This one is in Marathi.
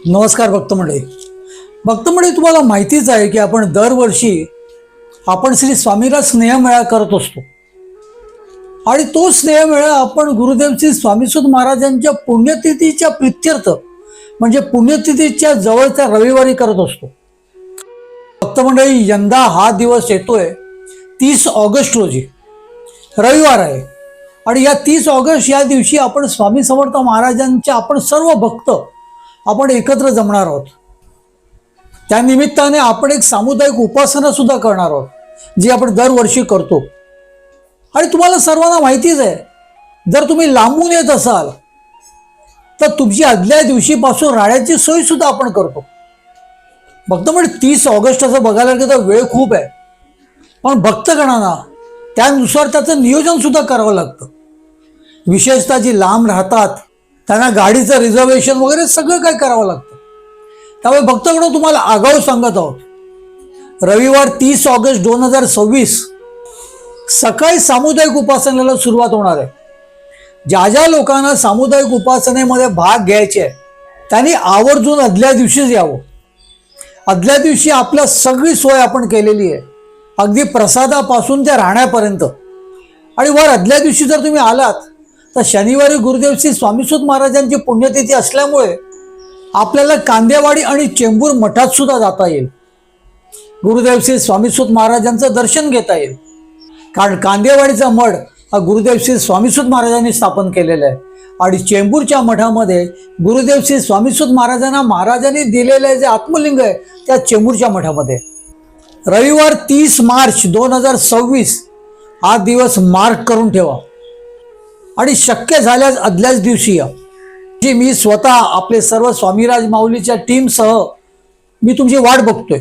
नमस्कार भक्त मंडळी तुम्हाला माहितीच आहे की आपण दरवर्षी श्री स्वामीराज स्नेहमेळा करत असतो आणि तो स्नेहमेळा आपण गुरुदेव श्री स्वामीसुत महाराजांच्या पुण्यतिथीच्या प्रित्यर्थ म्हणजे पुण्यतिथीच्या जवळच्या रविवारी करत असतो। भक्त मंडळी, यंदा हा दिवस येतोय 30 ऑगस्ट रोजी, रविवार आहे आणि या 30 ऑगस्ट या दिवशी आपण स्वामी समर्थ महाराजांच्या आपण सर्व भक्त आपण एकत्र जमणार आहोत। त्या निमित्ताने आपण एक सामुदायिक उपासना सुद्धा करणार आहोत, जी आपण दरवर्षी करतो। आणि तुम्हाला सर्वांना माहितीच आहे, जर तुम्ही लांबून येत असाल तर तुमची आदल्या दिवशीपासून राहण्याची सोय सुद्धा आपण करतो। भक्त म्हणजे 30 ऑगस्ट असं बघायला गेलं तर वेळ खूप आहे, पण भक्तगणांना त्यानुसार त्याचं नियोजन सुद्धा करावं लागतं। विशेषतः जी लांब राहतात त्यांना गाडीचं रिझर्वेशन वगैरे सगळं काय करावं लागतं। त्यामुळे भक्तगण तुम्हाला आगाऊ सांगत आहोत, रविवार 30 ऑगस्ट 2026 सकाळी सामुदायिक उपासनेला सुरुवात होणार आहे। ज्या ज्या लोकांना सामुदायिक उपासनेमध्ये भाग घ्यायचे आहे त्यांनी आवर्जून आदल्या दिवशीच यावं। आदल्या दिवशी आपल्या सगळी सोय आपण केलेली आहे, अगदी प्रसादापासून ते राहण्यापर्यंत। आणि वर आदल्या दिवशी जर तुम्ही आलात तर शनिवारी गुरुदेव श्री स्वामीसुत महाराजांची पुण्यतिथी असल्यामुळे आपल्याला कांदेवाडी आणि चेंबूर मठात सुद्धा जाता येईल। गुरुदेव श्री स्वामीसुत महाराजांचं दर्शन घेता येईल, कारण कांदेवाडीचा मठ हा गुरुदेव श्री स्वामीसुत महाराजांनी स्थापन केलेला आहे आणि चेंबूरच्या मठामध्ये गुरुदेव श्री स्वामीसुत महाराजांनी दिलेले जे आत्मलिंग आहे त्या चेंबूरच्या मठामध्ये। रविवार 30 मार्च 2026 हा दिवस मार्क करून ठेवा आणि शक्य झाल्यास आदल्याच दिवशी या। जी मी स्वतः आपले सर्व स्वामीराज माऊलीच्या टीमसह मी तुमची वाट बघतोय।